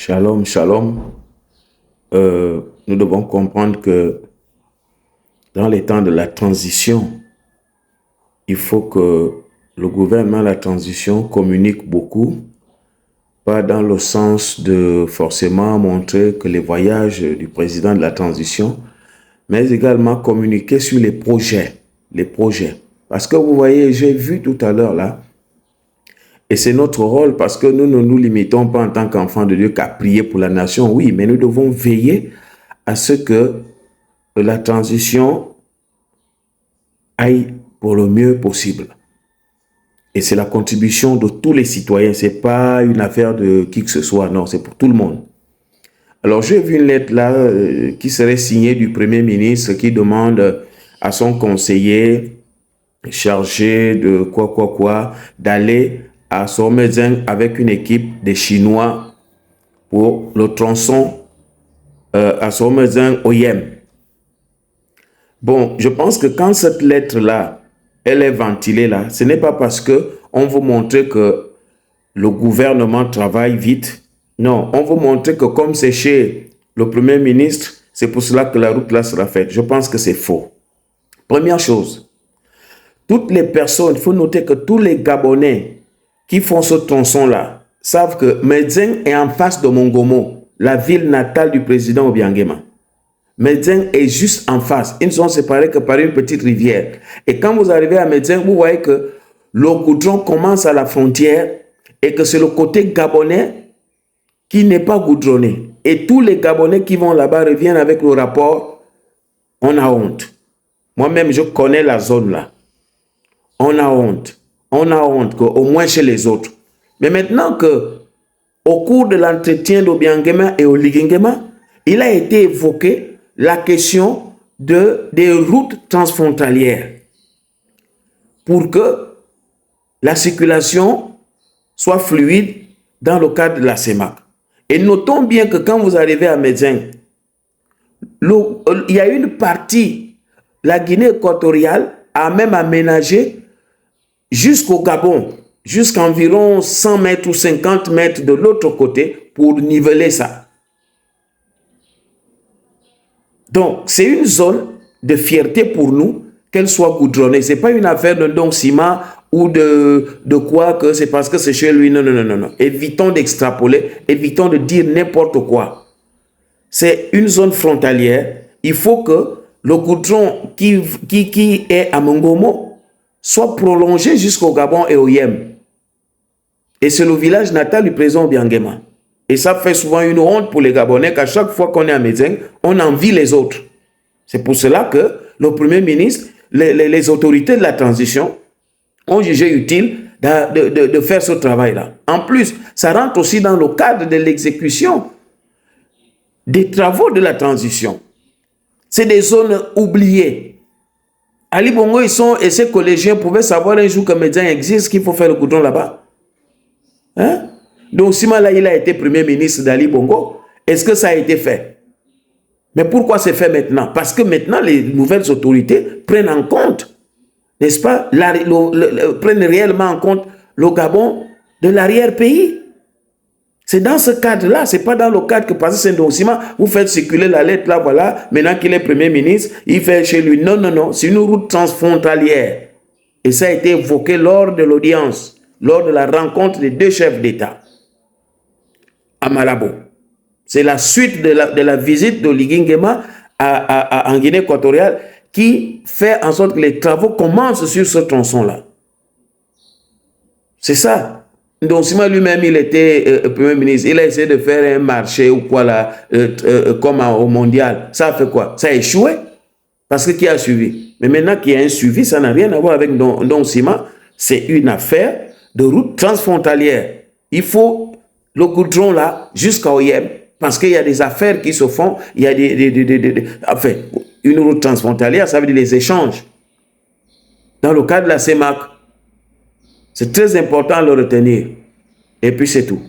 Shalom, shalom. Nous devons comprendre que dans les temps de la transition, il faut que le gouvernement de la transition communique beaucoup, pas dans le sens de forcément montrer que les voyages du président de la transition, mais également communiquer sur les projets. Parce que vous voyez, j'ai vu tout à l'heure là, et c'est notre rôle parce que nous ne nous limitons pas en tant qu'enfants de Dieu qu'à prier pour la nation, oui, mais nous devons veiller à ce que la transition aille pour le mieux possible. Et c'est la contribution de tous les citoyens, ce n'est pas une affaire de qui que ce soit, non, c'est pour tout le monde. Alors j'ai vu une lettre là qui serait signée du Premier ministre qui demande à son conseiller chargé de d'aller à Sormezeng avec une équipe de Chinois pour le tronçon à Sormezeng Oyem. Bon, je pense que quand cette lettre-là, elle est ventilée là, ce n'est pas parce qu'on veut montrer que le gouvernement travaille vite. Non, on veut montrer que comme c'est chez le Premier ministre, c'est pour cela que la route là sera faite. Je pense que c'est faux. Première chose, toutes les personnes, il faut noter que tous les Gabonais qui font ce tronçon-là savent que Medzeng est en face de Mongomo, la ville natale du président Obiangema. Medzeng est juste en face. Ils ne sont séparés que par une petite rivière. Et quand vous arrivez à Medzeng, vous voyez que le goudron commence à la frontière et que c'est le côté gabonais qui n'est pas goudronné. Et tous les Gabonais qui vont là-bas reviennent avec le rapport. On a honte. Moi-même, je connais la zone là. On a honte. On a honte, au moins chez les autres. Mais maintenant que, au cours de l'entretien d'Obiangema et Oligingema, il a été évoqué la question des routes transfrontalières pour que la circulation soit fluide dans le cadre de la CEMAC. Et notons bien que quand vous arrivez à Medzeng, il y a une partie, la Guinée équatoriale a même aménagé jusqu'au Gabon, jusqu'à environ 100 mètres ou 50 mètres de l'autre côté pour niveler ça. Donc, c'est une zone de fierté pour nous qu'elle soit goudronnée. Ce n'est pas une affaire de don ciment ou de quoi que c'est parce que c'est chez lui. Non, non, non, non, non. Évitons d'extrapoler, évitons de dire n'importe quoi. C'est une zone frontalière. Il faut que le goudron qui est à Mongomo soit prolongé jusqu'au Gabon et au Yem. Et c'est le village natal du président Obiangema. Et ça fait souvent une honte pour les Gabonais qu'à chaque fois qu'on est à Medzeng, on envie les autres. C'est pour cela que le Premier ministre, les autorités de la transition ont jugé utile de faire ce travail-là. En plus, ça rentre aussi dans le cadre de l'exécution des travaux de la transition. C'est des zones oubliées. Ali Bongo et ses collégiens pouvaient savoir un jour que Medzeng existe, qu'il faut faire le goudron là-bas. Hein? Donc, Simala, il a été Premier ministre d'Ali Bongo. Est-ce que ça a été fait? Mais pourquoi c'est fait maintenant? Parce que maintenant, les nouvelles autorités prennent en compte, n'est-ce pas, prennent réellement en compte le Gabon de l'arrière-pays. C'est dans ce cadre-là, ce n'est pas dans le cadre que parce que c'est un document, vous faites circuler la lettre là, voilà, maintenant qu'il est Premier ministre, il fait chez lui. Non, non, non, c'est une route transfrontalière. Et ça a été évoqué lors de l'audience, lors de la rencontre des deux chefs d'État à Malabo. C'est la suite de la visite de Ligingema en Guinée équatoriale qui fait en sorte que les travaux commencent sur ce tronçon-là. C'est ça. Donc, si lui-même, il était Premier ministre, il a essayé de faire un marché ou quoi là, comme au mondial. Ça a fait quoi? Ça a échoué. Parce que qui a suivi? Mais maintenant qu'il y a un suivi, ça n'a rien à voir avec Don Sima. C'est une affaire de route transfrontalière. Il faut le goudron là jusqu'à Oyem. Parce qu'il y a des affaires qui se font. Il y a enfin, une route transfrontalière, ça veut dire les échanges. Dans le cas de la CEMAC, c'est très important à le retenir. Et puis c'est tout.